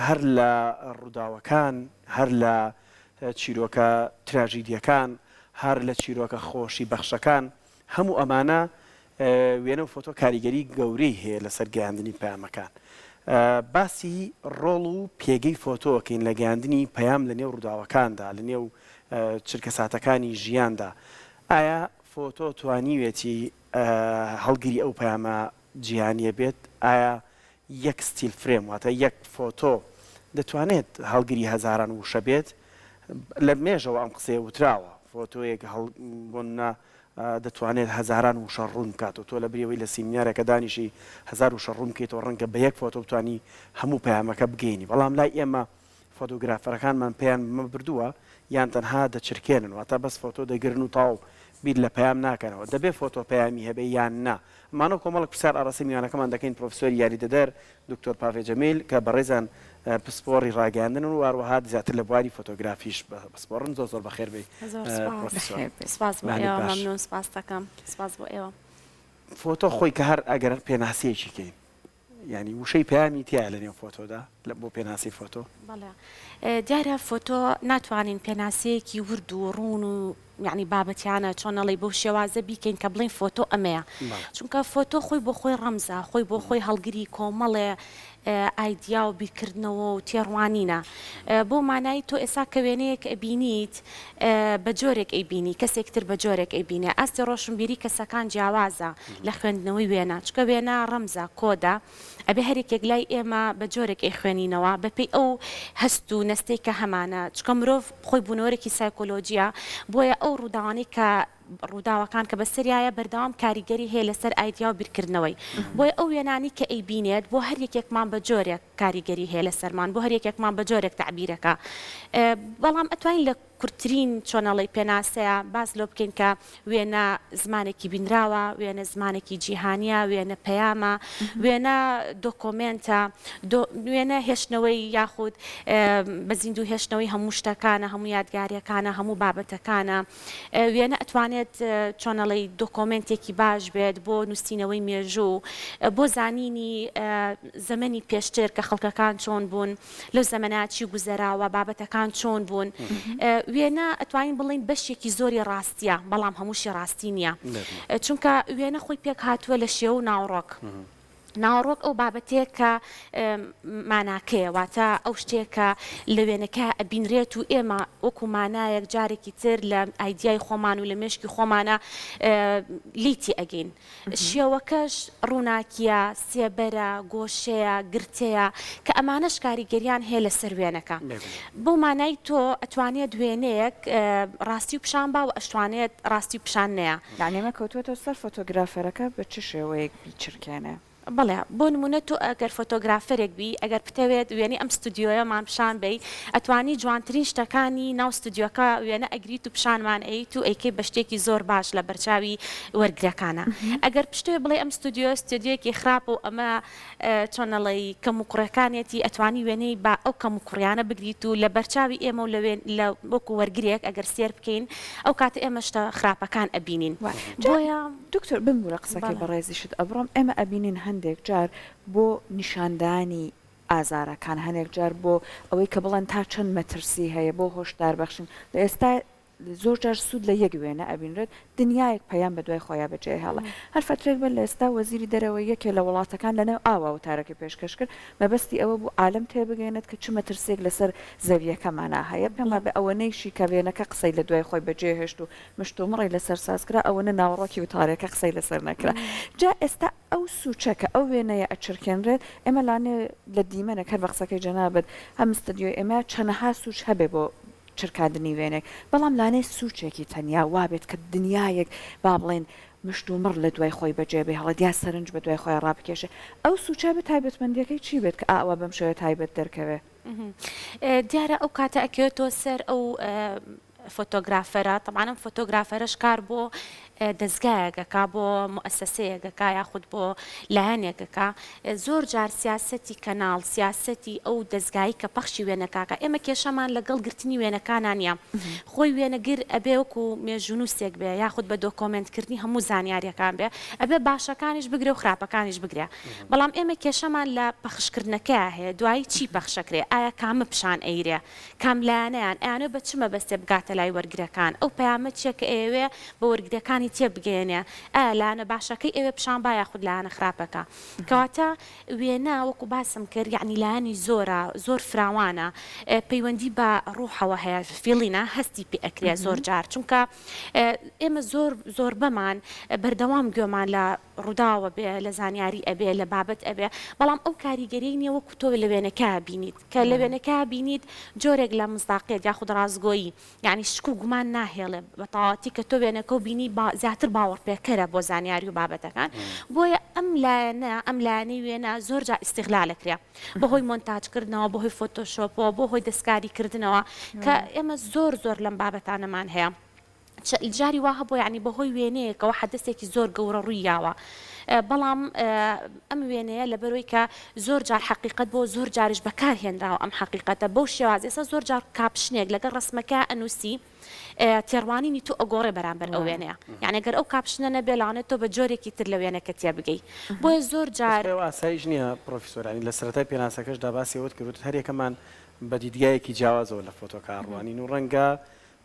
هەر لە ڕووداوەکان هەر لە چیرۆکە تراژیدیەکان هەر لە چیرۆکە خۆشی بەخشەکان هەموو ئەمانە وێنە و فۆتۆ کاریگەری گەورەی هەیە لەسەر گەیاندنی پەیامەکان. باسی ڕۆڵ و پێگەی فۆتۆکەین لە گەیاندنی پەیام لە نێو ڕووداوەکاندا لە نێو چرکە ساتەکانی ژیاندا. ئایا فۆتۆ توانیوێتی هەڵگیری ئەو پەیامە جیهانیە بێت؟ ئایا یەک ستیل فرێم واتە یەک فۆتۆ دەتوانێت هەڵگیری هەزاران وشە بێت؟ لە مێژەوە ئەم قسەیە وتراوە فۆتۆیەک بۆنە دەتوانێت هەزاران وشە ڕوون بکات و تۆ لە بریەوەی لە سیمینارێکە دانیشی هەزار وشە ڕوون بکەیتەوە ڕەنگە بە یەک فۆتۆ بتوانی هەموو پەیامەکە بگەینی. بەڵام لای ئێمە فۆتۆگرافەرەکانمان پێیان بردووە یان تەنها دەچرکێنن واتە بەس فۆتۆ دەگرن و تاو بیر لە پەیام ناکەنەوە. دەبێت فۆتۆ پەیامی هەبێ یان نا. ئەمانە کۆمەڵک پرسیار ئاڕاسی میوانەکەمان دەکەین پرۆفسۆری یاریدەدەر دکتۆر پاڤێ جەمیل کە بەڕێزان پسپۆڕی ڕاگەاندن و هەروەها زیاتر لە بواری فۆتۆگرافیش بەسپۆڕن. زۆر بەخێر بێ. سپاس بۆ ئێوە مەمنون. سپاس دەکەم. سپاس بۆ ئێوە. فۆتۆ خۆی کە هەر ئەگەر پێناسیەکی کەین ینی وشەی پەیامی تیا لە نێو فۆتۆدا بۆ پێناسی فۆتۆ؟ بەڵێ دیارە فۆتۆ ناتوانین پێناسەیەکی ورد و ڕوون و یعنی بابەتیانە چۆنەڵی بۆ شێوازە بیکەین کە بڵین فۆتۆ ئەمەیە. چونکە فۆتۆ خۆی بۆ خۆی ڕەمزە، خۆی بۆ خۆی هەڵگیری کۆمەڵێ ئایدیا و بیرکردنەوە و تێڕوانینە. بۆ مانایی تۆ ئێستا کە وێنەیەک ئەبینیت بە جۆرێک ئەیبینی، کەسێکتر بە جۆرێک ئەیبینێ. ئاستی ڕۆشنبیری کەسەکان جیاوازە لە خوێندنەوەی وێنە، چکە وێنە ڕەمزە کۆدا ئەبێ هەرێکێک لای ئێمە بە جۆرێک ئەیخوێنینەوە بەپێی ئەو هەست و نەستەی کە هەمانە. چکە مرۆڤ خۆی بوونەوەرێکی سایکۆلۆجیە، بۆیە ئەو ڕووداوانەی کە ڕووداوەکان کە بەسەریایە بەردەوام کاریگەری هەیە لەسەر ئایدیا و بیرکردنەوەی. بۆیە ئەو وێنانی کە ئەیبینێت بۆ هەر یەکێکمان بە جۆرێک کاریگەری هەیە لەسەرمان، بۆ هەر یەکێکمان بە جۆرێک تعبیرەکە. بەڵام ئەتوانین لە کورتترین چۆنەڵی پێناسەیە باز لۆ بکەین کە وێنە زمانێکی بینراوە، وێنە زمانێکی جیهانیە، وێنە پەیامە، وێنە دۆکۆمنتە، وێنە هێشتنەوەی یاخود بە زیندوو هێشتنەوەی هەموو شتەکانە، هەموو یادگاریەکانە، هەموو بابەتەکانە. وێنە ئەتوانێت چۆنەڵی دۆکۆمنتێکی باش بێت بۆ نووسینەوەی مێژوو، بۆ زانینی زەمەنی پێشتر کە خەڵکەکان چۆن بوون، لەو زەمەنە چی گوزەراوە، بابەتەکان چۆن بوون. وێنە ئەتوانین بڵین بەشێکی زۆری ڕاستیە، بەڵام هەمووشی ڕاستی نییە. چونکە وێنە خۆی پێک هاتووە لە شێوە و ناوڕۆک. ناوڕۆک ئەو بابەتەیە کە ماناکەیە، واتە ئەو شتێکە لە وێنەکە ئەبینرێت و ئێمە وەکو مانایەک جارێکی تر لە ئایدیای خۆمان و لە مێشکی خۆمانە لیتی ئەگەین. شێوەکەش ڕووناکیە، سێبەرە، گۆشەیە، گرتەیە کە ئەمانەش کاریگەریان هەیە لەسەر وێنەکە. بۆ مانای تۆ ئەتوانێت وێنەیەک ڕاستی و پیشان با و ئەشتوانێت ڕاستی و پیشان نەیە. یانێمە کەوتوێتەوە سەر فۆتۆگرافەرەکە بە چ شێوەیەک بیچرکێنێ؟ بەڵێ بۆ نمونە تۆ ئەگەر فۆتۆگرافەرێک بی، ئەگەر بتەوێت وێنەی ئەم ستودیۆیە مامپشان بی، ئەتوانی جوانترین شتەکانی ناو ستودیۆکە وێنە ئەگریت و پیشانمان ئەیت و ئەیکەی بە شتێکی زۆر باش لە بەرچاوی وەرگرەکانە. ئەگەر پشتێ بڵێ ئەم ستودیۆیەکی خراپ و ئەمە چۆنەڵی کەم و کوڕەکانێتی، ئەتوانی وێنەی با ئەو کەم و کوڕیانە بگریت و لە بەرچاوی ئێمە و لە وەکو وەرگرێک ئەگەر سێر بکەین ئەو کاتە ئێمە شتە خراپەکان ئەبینین. بۆیە دکتۆر بمبورە قسەکەی بەڕێزیشت ئەبڕۆم، ئێمە ئەبینین هەندێک جار بۆ نیشاندانی ئازارەکان، هەندێک جار بۆ ئەوەی کە بڵێن تا چەند مەترسی هەیە بۆ هۆشدار بەخشن. لە ئێستا زۆر جار سوود لە یەک وێنە ئەبینرێت، دنیایەک پەیام بە دوای خۆیان بەجێ هێڵە. هەر فترێک بە لە ئێستا وەزیری دەرەوە یەکێ لە وڵاتەکان لەنێو ئاوا وتارەکەی پێشکەش کرد، مەبەستی ئەوە بوو عالەم تێبگەێنێت کە چ مەترسێک لەسەر زەویەکەمانە هەیە. پێما بە ئەوەنەیشی کە وێنەکە قسەی لە دوای خۆی بەجێ هێشت و مشتومڕی لەسەر سازکرا، ئەوەنە ناوڕۆکی وتارەکە قسەی لەسەر نەکرا. جا ئێستا ئەو سوچەکە ئەو وێنەیە ئەچرکێنرێت. ئێمە لاانێ لە دیمەنە کە بە قسەکەی جەنابەت هەم ستدیۆی ئێمە چەندەها سوچ هەبێ بۆ چرکاندنی وێنێک، بەڵام لانەی سوچێکی تەنیا وابێت کە دنیایەک با بڵێن مشت و مڕ لە دوای خۆی بەجێ بێ، هەڵە دیا سەرنج بە دوای خۆی ڕابکێشێ. ئەو سوچە بە تایبەتمەندیەکەی چی بێت کە ئاوە بەم شێوە تایبەت دەرکەوێ؟ دیارە ئەو کاتە ئەکەوێتەوە سەر ئەو فۆتۆگرافەرە. طبعاً ئەم فۆتۆگرافەرەش کار بۆ دەستگایەکەکە بۆ مؤسسەیەکەکە یاخود بۆ لایەنێکەکە زۆر جار سیاسەتی کەناڵ سیاسەتی ئەو دەستگایی کە پەخشی وێنەکەکە ئێمە کێشەمان لەگەڵ گرتنی وێنەکانان نیە خۆی وێنەگر ئەبێ وەکو مێژونووسێک بێ یاخود بە دۆکۆمنتکردنی هەموو زانیاریەکان بێ ئەبێ باشەکانیش بگرێ و خراپەکانیش بگرێ بەڵام ئێمە کێشەمان لە پەخشکردنەکە هەیە دوایی چی پەخشەکرێ ئایا کامە پیشان ئەیرێ کام لایەنەیان ئەیانە بە چمە بەستێ بگاتە لای وەرگرەکان ئەو پەیامە چیەکە ئێوێ بە وەرگرەکانی تێبگەێنێ ئایا لایەنە باشەکەی ئێوێ پیشان با یاخود لایەنە خراپەکە کەواتە وێنە وەکو باسم کرد یعنی لایەنی زۆرە زۆر فراوانە پەیوەندی بە ڕوحەوە هەیە فیڵینە هەستی پێ ئەکرێ زۆر جار چونکە ئێمە زۆر بەمان بەردەوام گوێمان لە ڕووداوە بێ لە زانیاری ئەبێ لە بابەت ئەبێ بەڵام ئەو کاریگەری نییە وەکو تۆ لە وێنەکە بینیت کە لە وێنەکە بینیت جۆرێک لە مزداقیت یاخود ڕازگۆیی یعنی شک و گومان ناهێڵێ بە تەواوەتی کە تۆ وێنەکە و بینی زیاتر باوەڕپێکەرە بۆ زانیاری و بابەتەکان بۆیە ئەم لایەنەی وێنە زۆر جا ئیستیغلالەکرێ بەهۆی مۆنتاژکردنەوە بەهۆی فۆتۆشۆپەوە بۆهۆی دەستکاریکردنەوە کە ئێمە زۆر لەم بابەتانەمان هەیە جاری وا هەبوو یعنی بەهۆی وێنەیەکەوە حەدەسێکی زۆر گەورە ڕوویاوە بەڵام ئەم وێنەیە لەبەرەوەی کە زۆر جار حقیقت بۆ زۆر جارش بەکارهێنراوە ئەم حقیقەتە بەو شێواز ئێستا زۆر جار کاپشنێک لەگەڵ ڕسمەکە ئەنووسی تێڕوانینی تو ئەگۆڕێ بەرامبەر ئەو وێنەیە یعنی ئەگەر ئەو کاپشنە نەبێ لەوانێت تۆ بە جۆرێکی تر لە وێنەکە تێ بگەی بۆیە زۆر جار ئاسایش نییە پرۆفیسۆرانی لە سەرەتای پێناسەکەشدا باسیەوەت کرد هەر یەکەمان بە دیدگایەکی جیاوازەوە لە فۆتۆکارڕوانین و ڕەنگە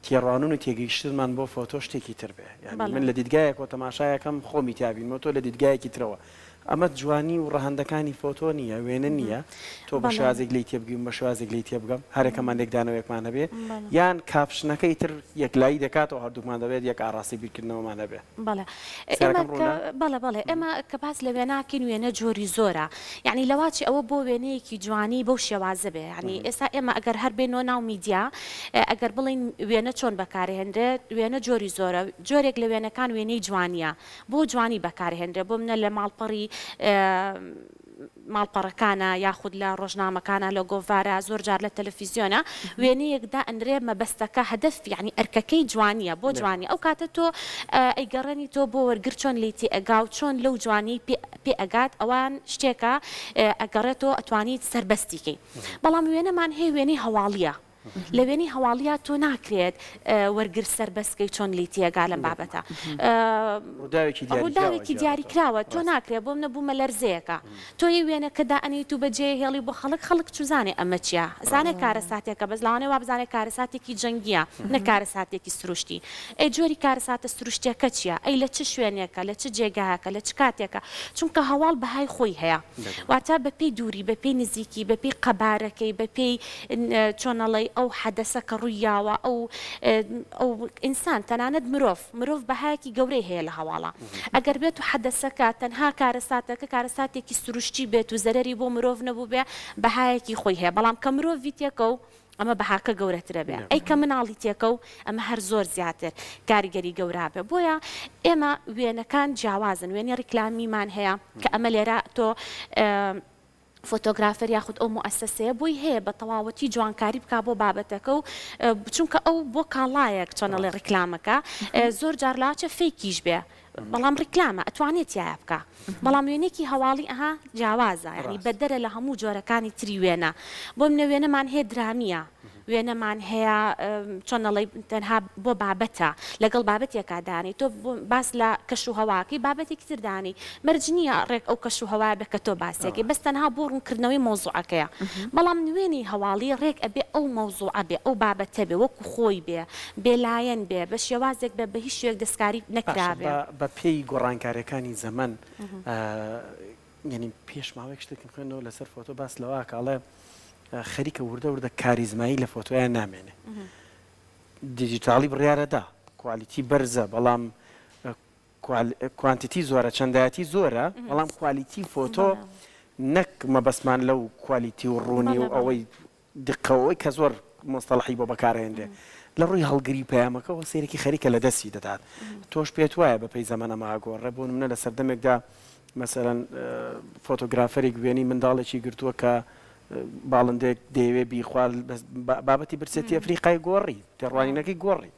تێڕوانون و تێگەیشتنمان بۆ فۆتۆ شتێکی تر بێ یعنی من لە دیدگایەک و تەماشایەکەم خۆمی تیابین تۆ لە دیدگایەکی ترەوە ئەمە جوانی و ڕەهەندەکانی فۆتۆ نییە وێنە نییە تۆ بە شازێک لی تێبگەین بە شوازێک لی تێبگەم هەرێکەمان لێکدانەوەیەکمان هەبێ یان کاپشنەکەی تر یەکلایی دەکاتەوە هەردووکمان دەبێت یەک ئاڕاستی بیرکردنەوەمان هەبێ بەڵێ ئێمە کە باس لە وێناکەین وێنە جۆری زۆرە یعنی لەواچی ئەوە بۆ وێنەیەکی جوانی بەو شێوازە بێ ینی ئێستا ئێمە ئەگەر هەر بێنەوە ناو میدیا ئەگەر بڵین وێنە چۆن بەکارهێنرێت وێنە جۆری زۆرە جۆرێک لە وێنەکان وێنەی جوانیە بۆ جوانی بەکارهێنرێت بۆ منە لە ماڵپەڕی ماڵپەڕەکانە یاخود لە ڕۆژنامەکانە لە گۆڤارە زۆر جار لە تەلەڤیزیۆنە وێنەیەکدا ئەنرێ مەبەستەکە هەدەف یعنی ئەرکەکەی جوانیە بۆ جوانی ئەو کاتە تۆ ئەیگەڕێنی تۆ بۆ وەرگر چۆن لی تێئەگا و چۆن لەو جوانی پێ ئەگات ئەوان شتێکە ئەگەڕێتەوە ئەتوانیت سەربەستیکەی بەڵام وێنەمان هەیە وێنەی هەواڵیە لە وێنەی هەواڵیە تۆ ناکرێت وەرگر سەربەستکەی چۆن لی تێگا لەم بابەتە ڕووداوێکی دیاری کراوە تۆ ناکرێت بۆم نەبوومە لەرزەیەەکە تۆ یە وێنەکەدا ئەنیت و بەجێ هێڵی بۆ خەڵک چوزانێ ئەمە چیە زانێ کارەساتێکە بەس لاوانێ وا بزانێت کارەساتێکی جەنگیە نە کارەساتێکی سروشتی ئەی جۆری کارەساتە سروشتێکە چییە ئەی لە چ شوێنێکە لە چ جێگایەکە لە چ کاتێکە چونکە هەواڵ بەهای خۆی هەیە واتە بەپێی دووری بەپێی نزیکی بەپێی قەبارەکەی بەپێی چۆنەڵی ئەو حەدەسە کە ڕوویاوە ئەو ئینسان تەنانەت مرۆڤ بەهایەکی گەورەی هەیە لە هەواڵە ئەگەر بێت و حەدەسەکە تەنها کارەساتەکە کارەساتێکی سروشتی بێت و زەرەری بۆ مرۆڤ نەبوو بێ بەهایەکی خۆی هەیە بەڵام کە مرۆڤی تێکە و ئەمە بەهاکە گەورەترە بێ ئەی کە مناڵی تێکە و ئەمە هەر زۆر زیاتر کاریگەری گەورا بێ بۆیە ئێمە وێنەکان جیاوازن وێنی ڕیکلامیمان هەیە کە ئەمە لێرە تۆ فۆتۆگرافەر یاخود ئەو مؤسسەیە بۆی هەیە بە تەواوەتی جوانکاری بک بۆ بابەتەکە و چونکە ئەو بۆ کاڵایەک چۆنەڵێ ڕیکلامەکە زۆر جار لاچە فێکیش بێ بەڵام ڕیکلامە ئەتوانێت یایە بکە بەڵام وێنێکی هەواڵی ئەها جیاوازە یعنی بەدەرە لە هەموو جۆرەکانی تری وێنە بۆ منە وێنەمان هەیە درامیە وێنەمان هەیە چۆنەڵی تەنها بۆ بابەتە لەگەڵ بابەتێکدانی تۆ باس لە کەش و هەواکەی بابەتێکی تردانی مەرجنیە ڕێک ئەو کەش و هەوای بە کە تۆ باسێکی بەس تەنها بۆ ڕوونکردنەوەی مۆزوعەکەیە بەڵام نوێنی هەواڵی ڕێک ئەبێ ئەو مۆزوعە بێ ئەو بابەتە بێ وەکو خۆی بێ بێلایەن بێ بە شێوازێک بێ بە هیچ شوێک دەستکاری نەکرابێ بە پێی گۆڕانکاریەکانی زەمن یعنی پێش ماوەیەک شتێکم خوێندەوە لەسەر فۆتۆ باس لەوە کاڵێ خەریکە وردە کاریزمایی لە فۆتۆیان نامێنێ دیجیتاڵی بڕیارەدا کوالیتی بەرزە بەڵام کوانتیتی زۆرە چەندایەتی زۆرە بەڵام کوالیتی فۆتۆ نەک مەبەسمان لەو کوالیتی و ڕوونی و ئەوەی دقەوەی کە زۆر مۆستەڵحی بۆ بەکارهێنرێ لە ڕووی هەڵگری پەیامەکەەوە سێرەی خەریکە لە دەستی دەدات تۆش پێت وایە بە پێی زەمانە ماگۆڕێ بۆ منە لە سەردەمێکدا مەسەرەن فۆتۆگرافەرێک وێنی منداڵێکی گرتووە کە باڵندێک دەیەوێ بیخوال بابەتی برسێتی ئەفریقای گۆڕی تێڕوانینەکەی گۆڕی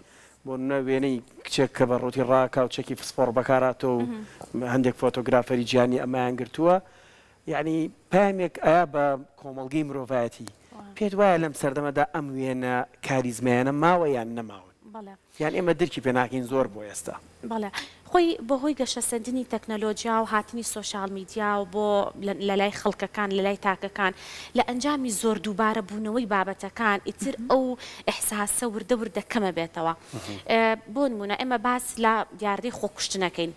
بۆ وێنەی کچێک کە بە ڕووتی ڕاکە و چەکی فسفۆر بەکاراتەوە و هەندێک فۆتۆگرافەری گیانی ئەمایان گرتووە یعنی پامێک ئایا بە کۆمەڵگەی مرۆڤایەتی پێت وایە لەم سەردەمەدا ئەم وێنە کاریزمایانە ماوە یان نەماون یان ئێمە درکی پێ ناکەین زۆر بۆ ئێستا بەڵێ خۆی بەهۆی گەشەسەندنی تەکنەلۆژیا و هاتنی سۆشال میدیا و بۆ لە لای خەڵکەکان لە لای تاکەکان لە ئەنجامی زۆر دووبارە بوونەوەی بابەتەکان ئیتر ئەو ئەحساسە وردە وردە کەمە بێتەوە بۆ نمونە ئێمە باس لە دیاردەی خۆکوشتنەکەین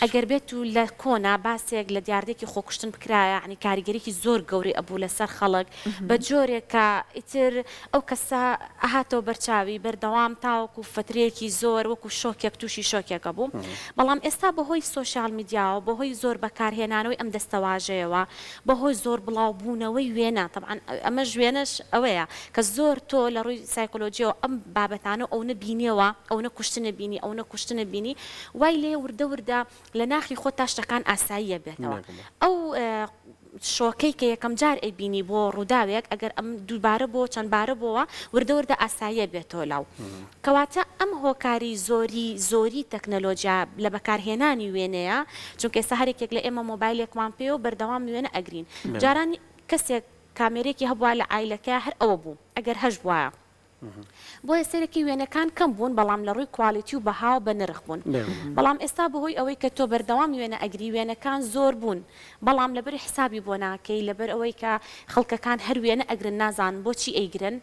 ئەگەر بێت و لە کۆنا باسێک لە دیاردێکی خۆکوشتن بکرایە عنی کاریگەریکی زۆر گەوری ئەبوو لەسەر خەڵک بە جۆرێک کە ئیتر ئەو کەسە ئاهاتەوە بەرچاوی بەردەوام تاوەکو فترەیەکی زۆر وەکو شۆکێک تووشی شۆکێکە بوو بەڵام ئێستا بەهۆی سۆشال میدیاوە بەهۆی زۆر بەکارهێنانەوەی ئەم دەستەواژەیەوە بەهۆی زۆر بڵاوبوونەوەی وێنە طبعاً ئەمە ژوێنەش ئەوەیە کە زۆر تۆ لە ڕووی سایکۆلۆژیەوە ئەم بابەتانە ئەو نەبینیەوە ئەو نەکوشتنە بینی ئەو نەکوشتنە بینی وای لێ وردە وردە لە ناخی خۆ تا شتەکان ئاساییە بێتەوە ئەو شۆکەی کە یەکەم جار ئەیبینی بۆ ڕووداوێک ئەگەر ئەم دووبارە بۆ چەندبارە بۆەوە وردە وردە ئاساییە بێتەوە لاو کەواتە ئەم هۆکاری زۆری تەکنەلۆژیا لە بەکارهێنانی وێنەیە چونکە ئێستا هەرێکێک لە ئێمە مۆبایلێکمان پێ و بەردەوام وێنە ئەگرین جاران کەسێک کامێرێکی هەبووە لە ئایلەکە هەر ئەوە بوو ئەگەر هەش وایە بۆیە سەرەکی وێنەکان کەم بوون بەڵام لە ڕووی کوالیتی و بەها و بە نرخ بوون بەڵام ئێستا بەهۆی ئەوەی کە تۆ بەردەوام وێنە ئەگری وێنەکان زۆر بوون بەڵام لەبەر حسابی بۆ ناکەی لەبەر ئەوەی کە خەڵکەکان هەر وێنە ئەگرن نازان بۆچی ئەیگرن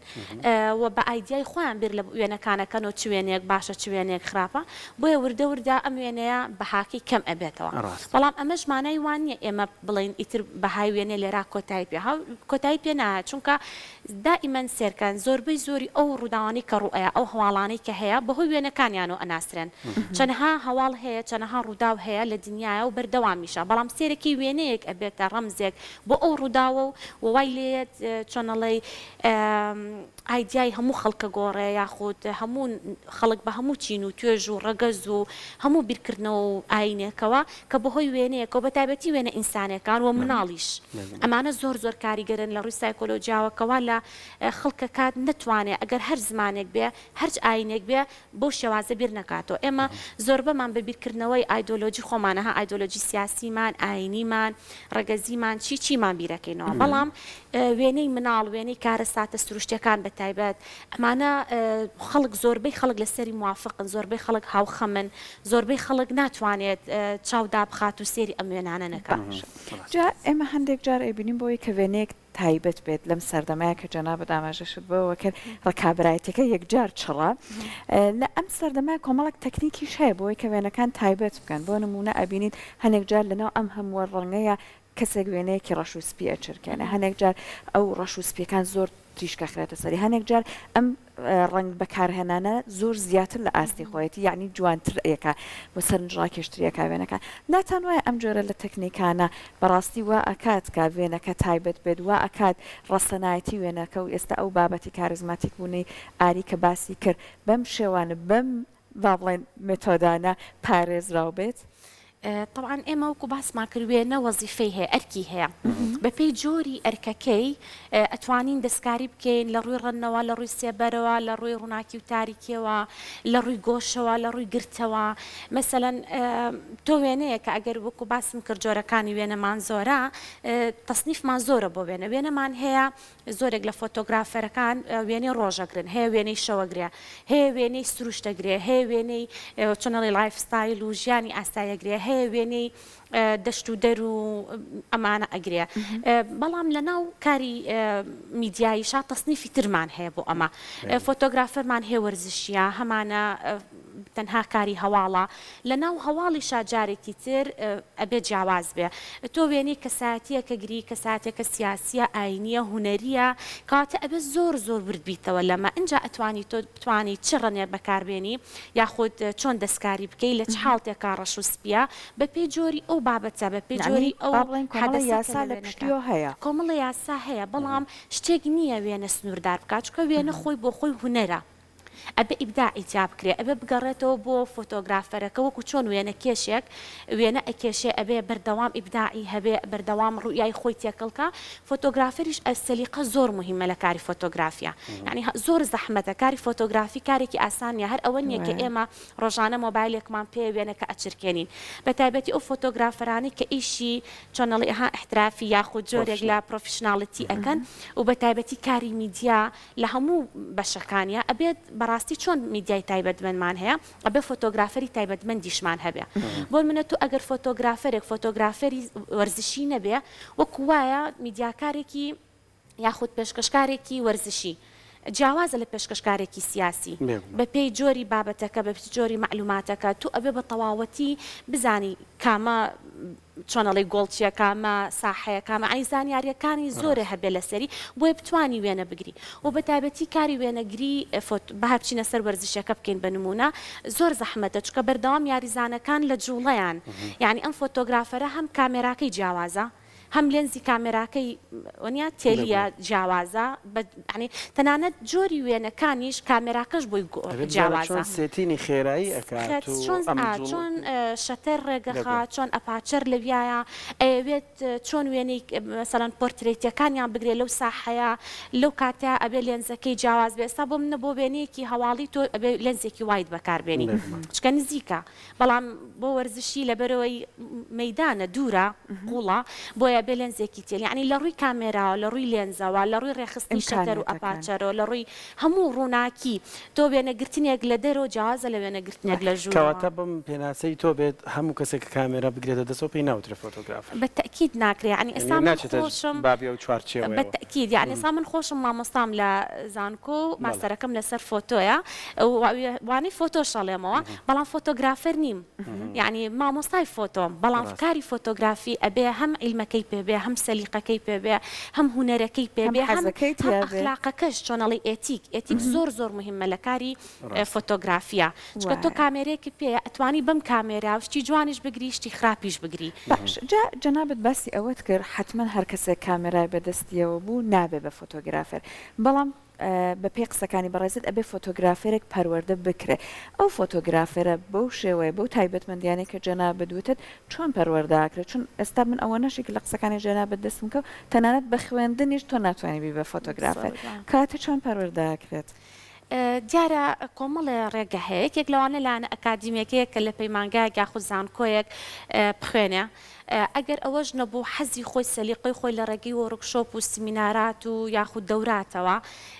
و بە ئایدیای خۆیان بیر لە وێنەکانەکەنەوە چ وێنەیەک باشە چ وێنەیەک خراپە بۆیە وردە وردە ئەم وێنەیە بەهاکەی کەم ئەبێتەوە بەڵام ئەمەش مانای وان نیە ئێمە بڵین ئیتر بەهای وێنە لێرا کۆتایی پێ کۆتایی پێ نایە چونکە دائیمەن سێرکەن زۆربەی زۆری ئەو ڕووداوانەی کە ڕوئەیە ئەو هەواڵانەی کە هەیە بەهۆی وێنەکانیانەوە ئەناسرێن چەندها هەواڵ هەیە چەندها ڕووداو هەیە لە دنیاە و بەردەوامیشە بەڵام سێرەکی وێنەیەک ئەبێتە ڕەمزێک بۆ ئەو ڕووداوە و وای لێت چۆنەڵی ئایدیای هەموو خەڵکە گۆڕێ یاخود هەموو خەڵک بە هەموو چین و توێژ و ڕەگەز و هەموو بیرکردنەوە و ئاینێکەوە کە بەهۆی وێنەیەکە و بەتایبەتی وێنە ئینسانەکان و مناڵیش ئەمانە زۆر زۆر کاریگەرن لە ڕووی سایکۆلۆژیاوەکەوە لە خەڵکەکات نتوانێت ئەگەر هەر زمانێک بێ هەرچ ئاینێک بێ بۆ شێوازە بیر نکاتەوە ئێمە زۆر بەمان بە بیرکردنەوەی ئایدۆلۆژی خۆمانەها ئایدۆلۆژی سیاسیمان ئاینیمان ڕەگەزیمان چیمان بیرەکەینەوە بەڵام وێنەی مناڵ وێنەی کارە ساتە سروشتەکان بەتایبەت ئەمانە خەڵک زۆربەی خەڵک لەسەری موافقن زۆربەی خەڵک هاوخەمن زۆربەی خەڵک ناتوانێت چاودا بخات و سێری ئەم وێنانە نەکات جا ئێمە هەندێک جار ئەبینیم بۆی کە وێنەیەک تایبەت بێت لەم سەردەمایە کە جەنابەت ئاماژەشت بۆەوە کرد ڕکابرایەتەکە یەکجار چڕە لە ئەم سەردەمای کۆمەڵک تەکنیکیش هەیە بۆی کە وێنەکان تایبەت بکەن بۆ نمونە ئەبینیت هەندێک جار لەناو ئەم هەموو ڕەنگەیە کەسێک وێنەیەکی ڕەش و سپی ئەچرکێنە هەندێک جار ئەو ڕەش و سپیەکان زۆر تیشکە خرێتە سەری هەندێک جار ئەم ڕنگ بەکارهێنانە زۆر زیاتر لە ئاستی خۆیەتی یعنی جوانتر ئەیەکە بۆ سەرنجڕاکێشتریەکە وێنەکە ناتان وایە ئەم جۆرە لە تەکنیکانە بەڕاستی وا ئەکات کا وێنەکە تایبەت بێت وا ئەکات ڕەسەنایەتی وێنەکە و ئێستا ئەو بابەتی کارزماتیک بوونەی ئاری کە باسی کرد بەم شێوانە بەم با بڵێن مێتۆدانە پارێزراو بێت طبعا ئێمە وەکو باسمان کردوێنە وەزیفەی هەیە ئەرکی هەیە بەپێی جۆری ئەرکەکەی ئەتوانین دەستکاری بکەین لە ڕووی ڕەنەوە لە ڕووی سێبەرەوە لە ڕووی ڕووناکی و تاریکیەوە لە ڕووی گۆشەوە لە ڕووی گرتەوە مەسەلەن تۆ وێنەیە کە ئەگەر وەکو باسم کرد جۆرەکانی وێنەمان زۆرە تەسنیفمان زۆرە بۆ وێنەمان هەیە زۆرێک لە فۆتۆگرافەرەکان وێنەی ڕۆژەگرن هەیە وێنەی شەوەگرێ هەیە وێنەی سروشتەگرێ هەیە وێنەی چۆنەڵی لایف ستایل و ژیانی ئاسایەگرێ هەیە وێنەی دەشت و دەر و ئەمانە ئەگرێ بەڵام لە ناو کاری میدیاییشا تەسنیفی ترمان هەیە بۆ ئەمە فۆتۆگرافەرمان هەیە وەرزشیە هەمانە تەنها کاری هەواڵە لە ناو هەواڵی شاجارێکی تر ئەبێ جیاواز بێ تۆ وێنەی کەساتیە کە گری کەساتێکە سیاسیە ئاینیە هوەریە کاتە ئەبێ زۆر زۆر وردبیتەوە لەمە ئەنجا ئەتوانی تۆ بتوانی چ ڕەنێر بەکاربێنی یاخود چۆن دەستکاری بکەی لە چ حاڵتێکا ڕەش و سپیە بەپێی جۆری ئەو بابەتە بەپێی جۆری ئەو یاسا لە پشتیۆ هەیە کۆمەڵی یاسا هەیە بەڵام شتێک نییە وێنە سنووردار بکات چکە وێنە خۆی بۆ خۆی هوەرە ئەبێ ئیبداعی تیا بکرێ ئەبێ بگەڕێتەوە بۆ فۆتۆگرافەرەکە وەکو چۆن وێنە کێشێک وێنە ئەکێشێ ئەبێ بەردەوام ئیبداعی هەبێ بەردەوام ڕوویای خۆی تێکەڵکە فۆتۆگرافەریش ئەسەلیقە زۆر مهمە لە کاری فۆتۆگرافیا یعنی زۆر زەحمەتە کاری فۆتۆگرافی کارێکی ئاسانیە هەر ئەوە نییە کە ئێمە ڕۆژانە مۆبایلێکمان پێ وێنەکە ئەچرکێنین بە تایبەتی ئەو فۆتۆگرافەرانی کە ئیشی چۆنەڵی ئەها احترافی یاخود جۆرێک لە پرۆفشناڵەتی ئەەکەن و بە تایبەتی کاری میدیا لە هەموو بەشەکانیە ئەبێت بەڕاستی چۆن میدیای تایبەتمەندمان هەیە ئەبێ فۆتۆگرافەری تایبەتمەندیشمان هەبێ بۆ منە تو ئەگەر فۆتۆگرافەری وەرزشی نەبێ وەکو وایە میدیاکارێکی یاخود پێشکەشکارێکی وەرزشی جیاوازە لە پێشکەشکارێکی سیاسی بە پێی جۆری بابەتەکە بە جۆری معلوماتەکە تو ئەبێ بە تەواوەتی بزانی کامە چۆنەڵی گۆڵچیە کامە ساحەیە کامە ئەی زانیاریەکانی زۆرە هەبێ لەسەری بۆیە بتوانی وێنە بگری و بە تایبەتی کاری وێنەگری بەهابچینە سەر وەرزشەکە بکەین بە نمونە زۆر زەحمەتە چکە بەردەوام یاریزانەکان لە جوڵەیان یعنی ئەم فۆتۆگرافەرە هەم کامێراکەی جیاوازە هەم لێنزی کامێراکەی وەنیا تێلیە جیاوازە ینی تەنانەت جۆری وێنەکانیش کامێراکەش بۆی جیاوازە سێتینی خێرایی ئەکات چۆن شەتەر ڕێگەخا چۆن ئەپاچەر لەویایە ئەوێت چۆن وێنەی مەسەڵەن پۆرترێتیەکانیان بگرێت لەو ساحەیە لەو کاتە ئەبێ لێنزەکەی جیاواز بێ ئێستا بۆ منە بۆ وێنەیەکی هەواڵی تۆ ئەبێ لێنزێکی وایت بەکاربێنی چکە نزیکە بەڵام بۆ وەرزشی لەبەرەوەی مەیدانە دوورە قوڵە بۆیە بێ لێنزێکی تێل یعنی لە ڕووی کامێراوە لە ڕووی لێنزەوە لە ڕووی ڕێخستی شەتەر و ئەپاچەرەوە لە ڕووی هەموو ڕووناکی تۆ وێنەگرتنێک لە دەرەوە جیازە لە وێنەگرتنێک لە ژوور کەواتە بم پێناسەی تۆ بێت هەموو کەسێک کامێرا بگرێتە دەسەوە پێی ناوترە فۆتۆگرافەر بە تەکید ناکرێ ینی ئێستا من خۆشم بابی و چوارچێوە بە تەکید یعنی ئێستا من خۆشم مامۆستام لە زانکۆ و ماستەرەکەم لەسەر فۆتۆیە وانەی فۆتۆ شەڵێمەوە بەڵام فۆتۆگرافەر نیم یعنی مامۆستای فۆتۆم بەڵام کاری فۆتۆگرافی ئەبێ هەم عیلمەکەی پێبێ هەم سەلیقەکەی پێبێ هەم هوەرەکەی پێبێ هەم ئەخلاقەکەش چۆنەڵی ئێتیک زۆر مهمە لە کاری فۆتۆگرافیا چکە تۆ کامێرەیەکی پێ ئەتوانی بەم کامێرا شتی جوانیش بگری شتی خراپیش بگری باش جەنابەت باسی ئەوەت کرد حتمما هەر کەسێک کامێرای بەدەستیەوە بوو نابێ بە فۆتۆگرافەر بەڵام بە پێی قسەکانی بەڕێزت ئەبێ فۆتۆگرافێرێک پەروەردە بکرێ ئەو فۆتۆگرافەرە بەو شێوەیە بەو تایبەتمەندیانەی کە جەنابەت دوتت چۆن پەروەردەکرێت چون ئێستا من ئەوە نەشێک لە قسەکانی جەنابەت دەستم کە تەنانەت بە خوێندنیش تۆ ناتوانانی بی بە فۆتۆگرافەر کاتە چۆن پەروەردەکرێت دیارە کۆمەڵێ ڕێگە هەیە یەکێک لەوانە لاەنە ئەکادیمێکەیە کە لە پەیمانگایەک یاخود زانکۆیەک بخوێنێ ئەگەر ئەوەش نەبوو حەزی خۆی سەلیقەی خۆی لە ڕێگەی وەرکشۆپ و سمینارات و یاخود دەوراتەوە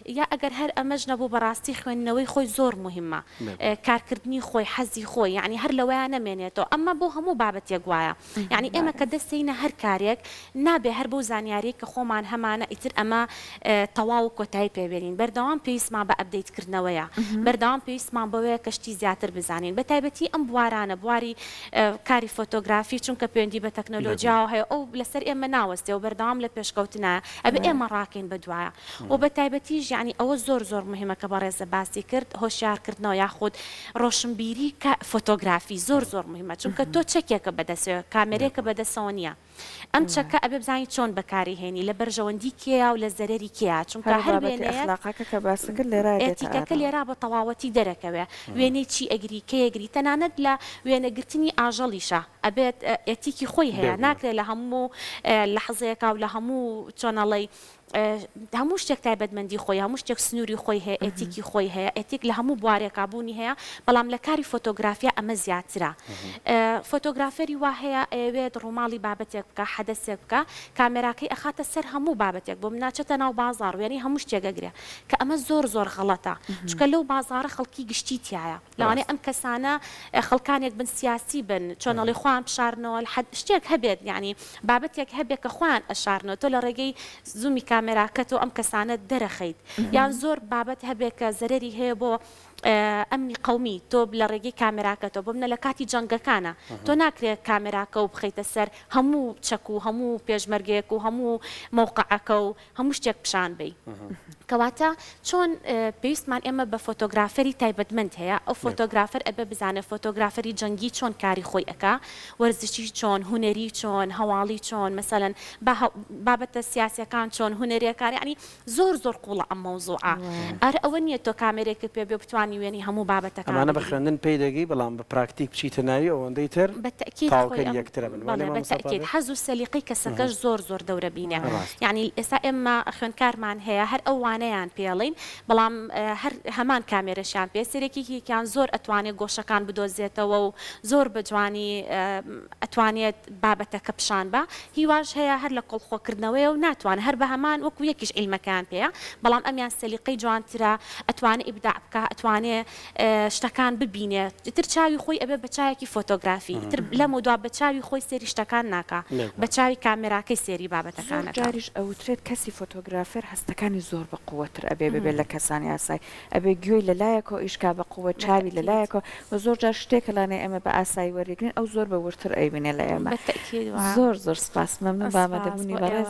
یا ئەگەر هەر ئەمەش نەبوو بەڕاستی خوێندنەوەی خۆی زۆر مهمە کارکردنی خۆی حەزی خۆی یعنی هەر لەوەیە نەمێنێتەوە ئەمە بۆ هەموو بابەتێک وایە یعنی ئێمە کە دەستینە هەر کارێک نابێ هەر بۆ زانیاری کە خۆمان هەمانە ئیتر ئەمە تەواو و کۆتایی پێبێنین بەردەوام پێویستمان بە ئەپدەیتکردنەوەیە بەردەوام پێویستمان بەوەیە کەشتی زیاتر بزانین بە تایبەتی ئەم بوارانە بواری کاری فۆتۆگرافی چونکە پەیوەندی بە تەکنۆلۆژیا هەیە ئەو لەسەر ئێمە ناوەستێ و بەردەوام لە پێشکەوتنایە ئەبێ ئێمە ڕاکەین بەدوایە و بە تایبەتیش یعنی ئەوە زۆر مهمە کە بەڕێزە باسی کرد هۆشیارکردنەوە یاخود ڕۆشنبیری فۆتۆگرافی زۆر مهمە چونکە تۆ چەکێکە بەدەستەوە کامێرێکە بەدەستەوە نییە ئەم چەکە ئەبێ بزانین چۆن بەکاری هێنی لە بەرژەوەندی کێیا و لە زەرەری کێیا چونکە هەر ئێتیکەکە لێرا بە تەواوەتی دەرەکەوێ وێنەی چی ئەگری کێگری تەنانەت لە وێنەگرتنی ئاژەڵیشە ئەبێت ئێتیکی خۆی هەیە ناکرێت لە هەموو لەحظەیەکە و لە هەموو چۆنەڵی هەموو شتێک تایبەتمەندی خۆی هەموو شتێک سنووری خۆی هەیە ئێتیکی خۆی هەیە ئێتیک لە هەموو بوارێکابوونی هەیە بەڵام لە کاری فۆتۆگرافیا ئەمە زیاترە فۆتۆگرافەری وا هەیە ئەوێت ڕووماڵی بابەتێک بکە حەدەسێک بکە کامێراکەی ئەخاتە سەر هەموو بابەتێک بۆ مناچێتە ناو بازار وێنی هەموو شتێگەگرێ کە ئەمە زۆر غەڵەتە چکە لەو بازارە خەڵکی گشتی تایە لەوانەیە ئەم کەسانە خەڵکانێک بن سیاسی بن چۆنەڵی خۆیان بشارنەوە شتێک هەبێت یعنی بابەتێک هەبێت کە خۆیان ئەشارنەوە تۆ لە ڕێگەی زوومی کامێراکەتەوە ئەم کەسانە دەرەخەیت یان زۆر بابەت هەبێت کە زەرەری هەیە بۆ ئەمنی قەومی تۆ لە ڕێگەی کامێراکەتەوە بۆ منە لە کاتی جەنگەکانە تۆ ناکرێت کامێراکە و بخەیتە سەر هەموو چەک و هەموو پێشمەرگەیەک و هەموو مووقعەکە و هەموو شتێک پیشان بی کەواتە چۆن پێویستمان ئێمە بە فۆتۆگرافەری تایبەتمەند هەیە ئەو فۆتۆگرافەر ئەبێ بزانە فۆتۆگرافەری جەنگی چۆن کاری خۆی ئەکا وەرزشی چۆن هوەری چۆن هەواڵی چۆن مەسەلەن بابەتە سیاسەکان چۆن هوەریەکاری ینی زۆر قوڵە ئەم مەوزوعە ئەر ئەوە نییە تۆ کامێرێکی پێ بێ بتوانی وێنی هەموو بابەتەکان ئەمانە بە خوێندن پێی دەگەی بەڵام بە پراکتیک بچیتە ناوی ئەوەندەی تر تاوکەری یەکترە بەتەکیید حەز و سەلیقەی کەسەکەش زۆر دەورە بینێ یعنی ئێستا ئێمە خوێندکارمان هەیە هەر ئەو وانەیان پێڵین بەڵام هەر هەمان کامێرەشیان پێ سەرێکیان زۆر ئەتوانێت گۆشەکان بدۆزێتەوە و زۆر بەجوانی ئەتوانێت بابەتەکە پیشان بە هیواش هەیە هەر لە کۆڵخۆکردنەوەی و ناتوانێت هەر بە هەمان وەکو یەکیش عیلمەکان پێەیە بەڵام ئەمیان سەلیقەی جوانترە ئەتوانێت ئیبداع بکە ئەتوانێت شتەکان ببینێت تر چاوی خۆی ئەبێ بە چایەکی فۆتۆگرافی تر لەم و دوا بە چاوی خۆی سێری شتەکان ناکە بە چاوی کامێراکەی سێری بابەتەکانەکە جاریش ئەوترێت کەسی فۆتۆگرافەر هەستەکانی زۆر بە قووەتر ئەبێ ببێت لە کەسانی ئاسایی ئەبێ گوێی لەلایەکەوە ئیشکا بە قووە چاوی لەلایەکەوە بە زۆر جار شتێکە لانێ ئەمە بە ئاسایی وەرێگرین ئەو زۆر بە ورتر ئەیبینێ لە ئێمە زۆر سپاس مەمنون بە ئامادەبوونی بەڕێز